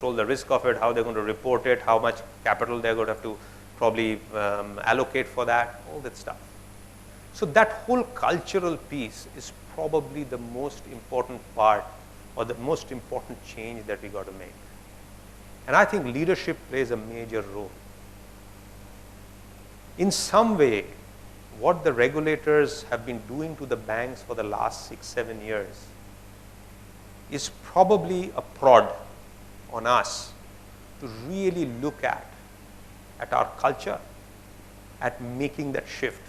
control the risk of it, how they're going to report it, how much capital they're going to have to probably allocate for that, all that stuff. So that whole cultural piece is probably the most important part or the most important change that we got to make. And I think leadership plays a major role. In some way, what the regulators have been doing to the banks for the last 6-7 years is probably a prod on us to really look at our culture, at making that shift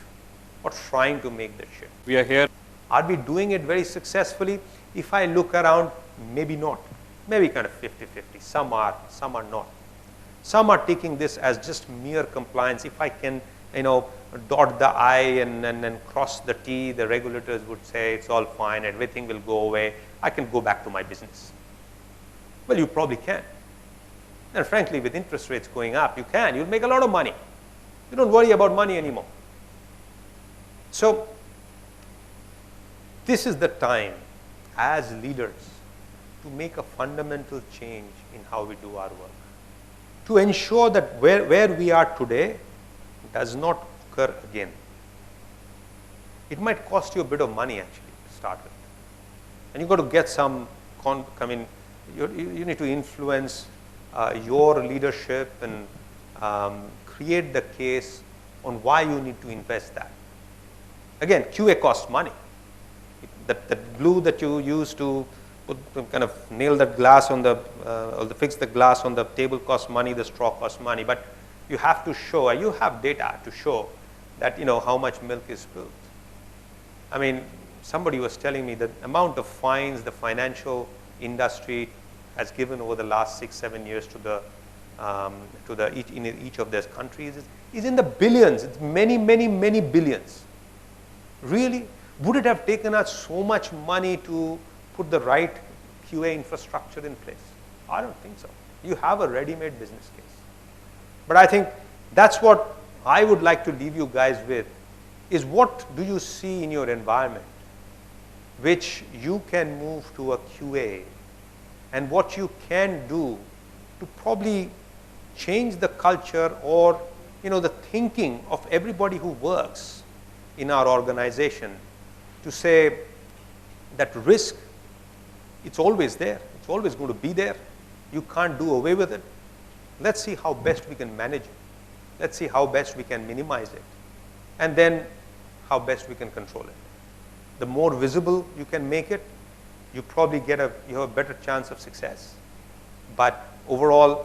or trying to make that shift. We are here. Are we doing it very successfully? If I look around, maybe not. Maybe kind of 50-50. Some are not. Some are taking this as just mere compliance. If I can, dot the I and cross the T, the regulators would say it's all fine, everything will go away. I can go back to my business. Well, you probably can. And frankly, with interest rates going up, you can. You'll make a lot of money. You don't worry about money anymore. So this is the time as leaders to make a fundamental change in how we do our work, to ensure that where we are today does not occur again. It might cost you a bit of money actually to start with. And you've got to get some, you need to influence your leadership and create the case on why you need to invest that. Again, QA costs money. That glue that you use to kind of nail that glass on the, or fix the glass on the table costs money, the straw costs money, but you have to show, you have data to show that, how much milk is spilled. I mean, somebody was telling me that amount of fines the financial industry has given over the last 6-7 years to each of their countries is in the billions. It's many, many, many billions. Really? Would it have taken us so much money to put the right QA infrastructure in place? I don't think so. You have a ready-made business case. But I think that's what I would like to leave you guys with, is what do you see in your environment which you can move to a QA, and what you can do to probably change the culture or the thinking of everybody who works in our organization, to say that risk, it's always there. It's always going to be there. You can't do away with it. Let's see how best we can manage it. Let's see how best we can minimize it. And then how best we can control it. The more visible you can make it, you probably you have a better chance of success. But overall,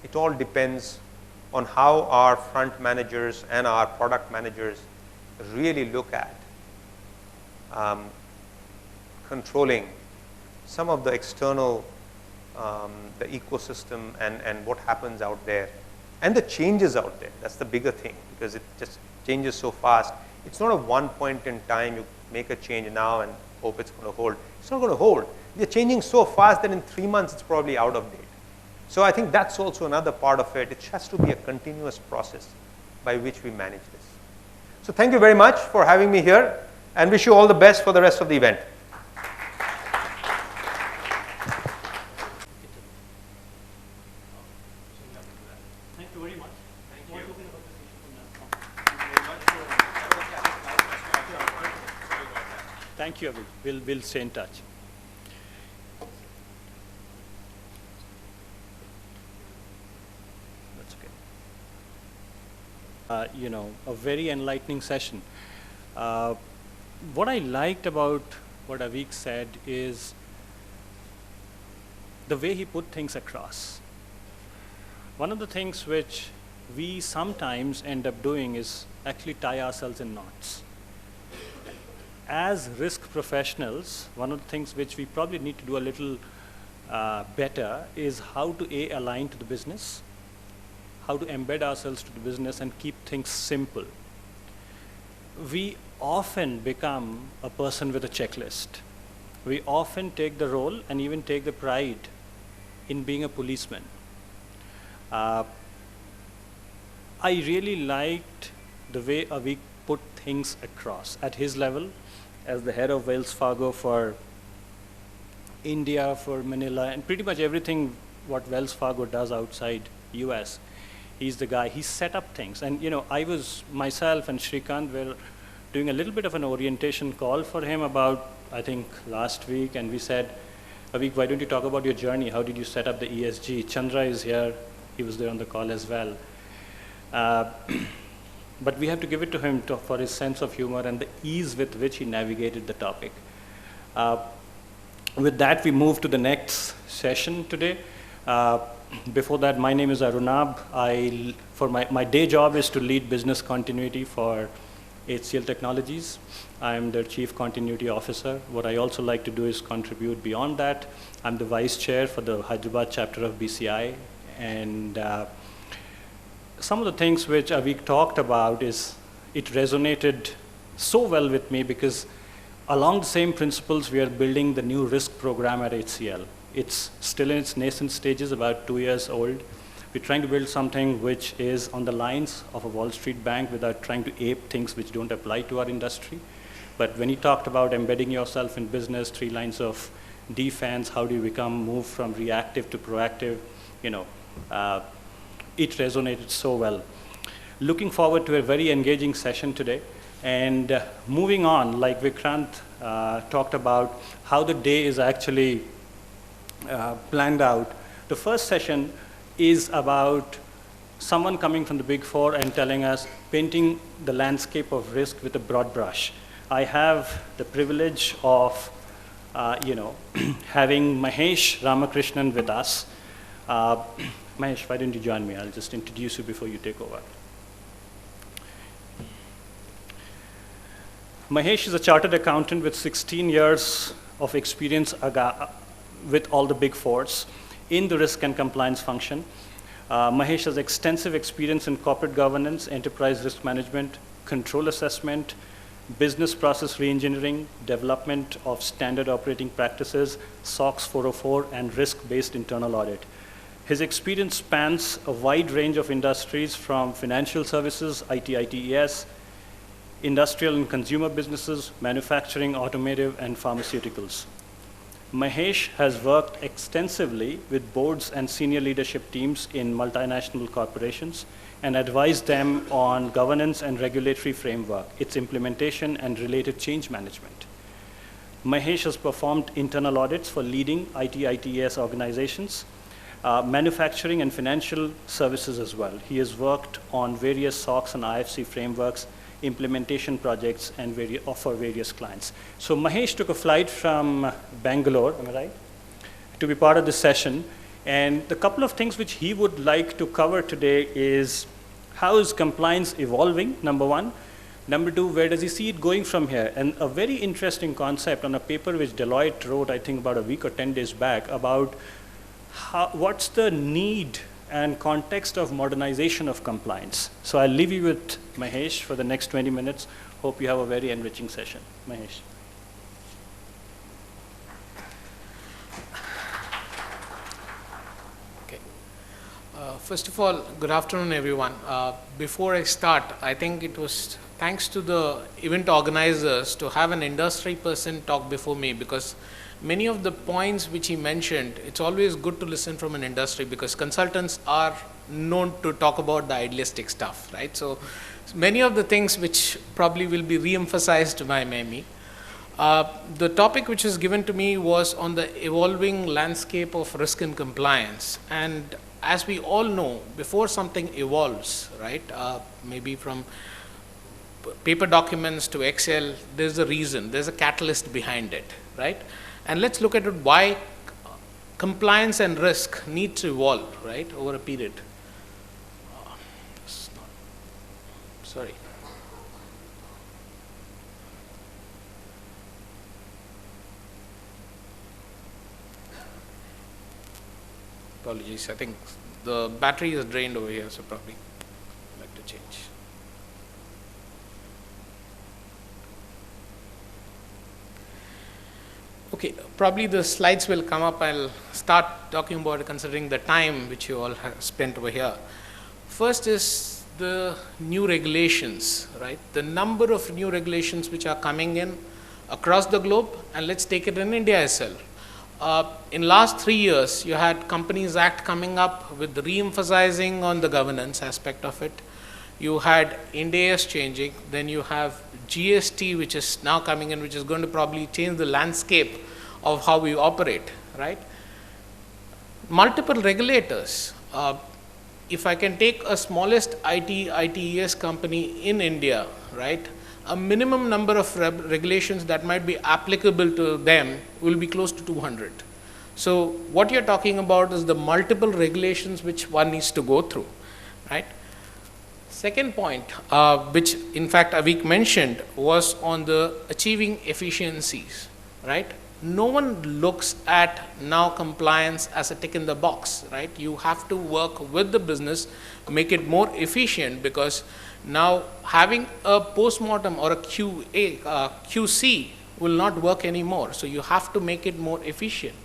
it all depends on how our front managers and our product managers really look at controlling some of the external, the ecosystem and what happens out there and the changes out there. That's the bigger thing, because it just changes so fast. It's not a one point in time you make a change now and hope it's going to hold. It's not going to hold. They're changing so fast that in 3 months it's probably out of date. So I think that's also another part of it. It has to be a continuous process by which we manage this. So thank you very much for having me here, and wish you all the best for the rest of the event. Thank you very much. Thank you. Thank you, Abhi. We'll stay in touch. That's okay. A very enlightening session. What I liked about what Avik said is the way he put things across. One of the things which we sometimes end up doing is actually tie ourselves in knots. As risk professionals, one of the things which we probably need to do a little better is how to align to the business, how to embed ourselves to the business and keep things simple. We often become a person with a checklist. We often take the role and even take the pride in being a policeman. I really liked the way Avik put things across at his level as the head of Wells Fargo for India, for Manila, and pretty much everything what Wells Fargo does outside US. He's the guy, he set up things. And myself and Shrikant were doing a little bit of an orientation call for him about, I think, last week, and we said, Avik, why don't you talk about your journey? How did you set up the ESG? Chandra is here, he was there on the call as well. But we have to give it to him for his sense of humor and the ease with which he navigated the topic. With that, we move to the next session today. Before that, my name is Arunab. My day job is to lead business continuity for HCL Technologies. I'm the Chief Continuity Officer. What I also like to do is contribute beyond that. I'm the Vice Chair for the Hyderabad chapter of BCI. And some of the things which Avik talked about it resonated so well with me because along the same principles, we are building the new risk program at HCL. It's still in its nascent stages, about 2 years old. We're trying to build something which is on the lines of a Wall Street bank without trying to ape things which don't apply to our industry. But when he talked about embedding yourself in business, 3 lines of defense, how do you move from reactive to proactive, it resonated so well. Looking forward to a very engaging session today. And moving on, like Vikrant talked about how the day is actually planned out. The first session is about someone coming from the Big Four and telling us, painting the landscape of risk with a broad brush. I have the privilege of, having Mahesh Ramakrishnan with us. Mahesh, why don't you join me? I'll just introduce you before you take over. Mahesh is a chartered accountant with 16 years of experience with all the Big Fours in the risk and compliance function. Mahesh has extensive experience in corporate governance, enterprise risk management, control assessment, business process reengineering, development of standard operating practices, SOX 404, and risk-based internal audit. His experience spans a wide range of industries from financial services, ITES, industrial and consumer businesses, manufacturing, automotive, and pharmaceuticals. Mahesh has worked extensively with boards and senior leadership teams in multinational corporations and advised them on governance and regulatory framework, its implementation, and related change management. Mahesh has performed internal audits for leading ITES organizations, manufacturing and financial services as well. He has worked on various SOX and IFC frameworks, implementation projects, and for various clients. So Mahesh took a flight from Bangalore, am I right, to be part of this session. And the couple of things which he would like to cover today is how is compliance evolving, number one. Number two, where does he see it going from here? And a very interesting concept on a paper which Deloitte wrote, I think about a week or 10 days back, about what's the need and context of modernization of compliance. So I'll leave you with Mahesh for the next 20 minutes. Hope you have a very enriching session. Mahesh. Okay. First of all, good afternoon, everyone. Before I start, I think it was thanks to the event organizers to have an industry person talk before me, because many of the points which he mentioned, it's always good to listen from an industry, because consultants are known to talk about the idealistic stuff, right? So many of the things which probably will be re-emphasized by me. The topic which was given to me was on the evolving landscape of risk and compliance. And as we all know, before something evolves, right, maybe from paper documents to Excel, there's a reason, there's a catalyst behind it, right? And let's look at it, why compliance and risk need to evolve, right, over a period. Sorry. Apologies, I think the battery is drained over here, so probably I'd like to change. Okay, probably the slides will come up. I'll start talking about it considering the time which you all have spent over here. First is the new regulations, right? The number of new regulations which are coming in across the globe, and let's take it in India as well. In last 3 years, you had Companies Act coming up with re-emphasizing on the governance aspect of it. You had Ind AS changing, then you have GST, which is now coming in, which is going to probably change the landscape of how we operate, right? Multiple regulators. If I can take a smallest ITES company in India, right, a minimum number of regulations that might be applicable to them will be close to 200. So what you're talking about is the multiple regulations which one needs to go through, right? Second point, which in fact Avik mentioned, was on the achieving efficiencies, right? No one looks at now compliance as a tick in the box, right? You have to work with the business, make it more efficient, because now having a post-mortem or a QC will not work anymore. So you have to make it more efficient.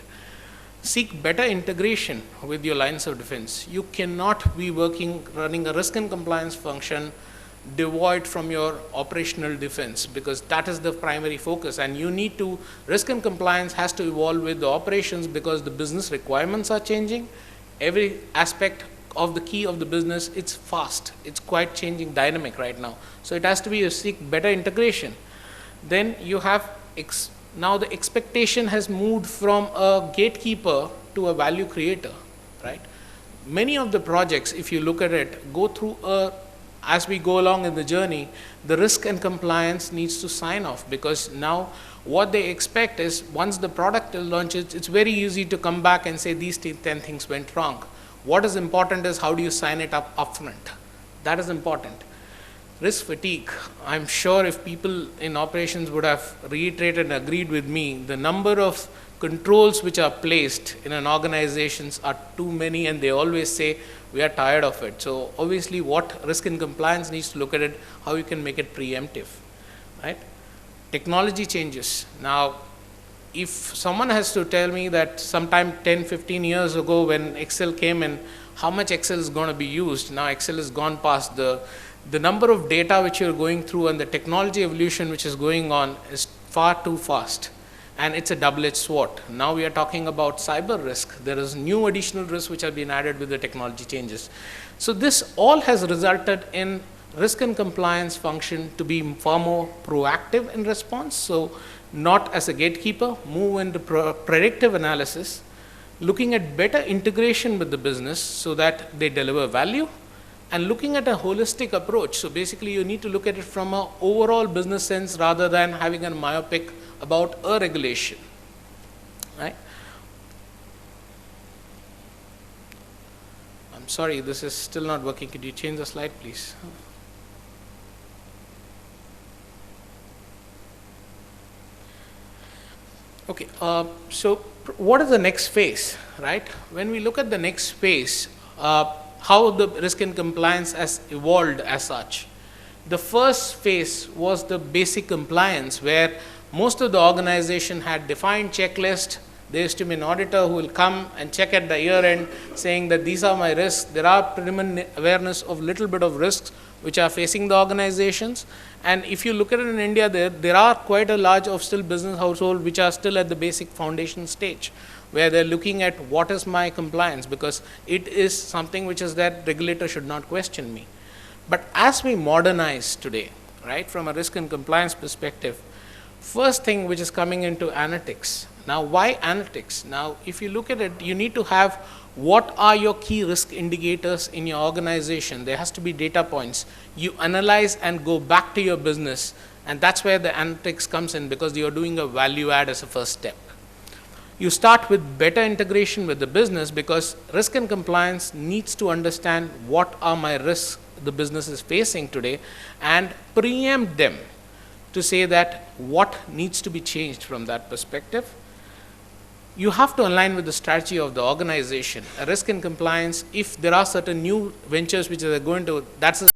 Seek better integration with your lines of defense. You cannot be running a risk and compliance function devoid from your operational defense, because that is the primary focus, and you need to, risk and compliance has to evolve with the operations, because the business requirements are changing. Every aspect of the key of the business, it's fast, it's quite changing, dynamic right now. So it has to be, seek better integration. Then you have, now the expectation has moved from a gatekeeper to a value creator, right? Many of the projects, if you look at it, go through as we go along in the journey, the risk and compliance needs to sign off, because now what they expect is once the product launches, it's very easy to come back and say these 10 things went wrong. What is important is how do you sign it up upfront. That is important. Risk fatigue. I'm sure if people in operations would have reiterated and agreed with me, the number of controls which are placed in an organizations are too many, and they always say we are tired of it. So obviously what risk and compliance needs to look at it, how you can make it preemptive, right? Technology changes. Now, if someone has to tell me that sometime 10, 15 years ago when Excel came in, how much Excel is going to be used, now Excel has gone past the number of data which you're going through, and the technology evolution which is going on is far too fast. And it's a double-edged sword. Now we are talking about cyber risk. There is new additional risks which have been added with the technology changes. So this all has resulted in risk and compliance function to be far more proactive in response. So not as a gatekeeper, move into predictive analysis, looking at better integration with the business so that they deliver value, and looking at a holistic approach. So basically you need to look at it from an overall business sense rather than having a myopic about a regulation, right? I'm sorry, this is still not working. Could you change the slide, please? Okay, so what is the next phase, right? When we look at the next phase, how the risk and compliance has evolved as such. The first phase was the basic compliance, where most of the organization had defined checklist. There used to be an auditor who will come and check at the year end saying that these are my risks. There are preliminary awareness of little bit of risks which are facing the organizations. And if you look at it in India, there are quite a large of still business household which are still at the basic foundation stage, where they're looking at what is my compliance, because it is something which is that regulator should not question me. But as we modernize today, right, from a risk and compliance perspective, first thing which is coming into analytics. Now, why analytics? Now, if you look at it, you need to have what are your key risk indicators in your organization. There has to be data points. You analyze and go back to your business, and that's where the analytics comes in, because you're doing a value add as a first step. You start with better integration with the business, because risk and compliance needs to understand what are my risks the business is facing today and preempt them to say that what needs to be changed from that perspective. You have to align with the strategy of the organization. A risk and compliance, if there are certain new ventures which are going to, that's a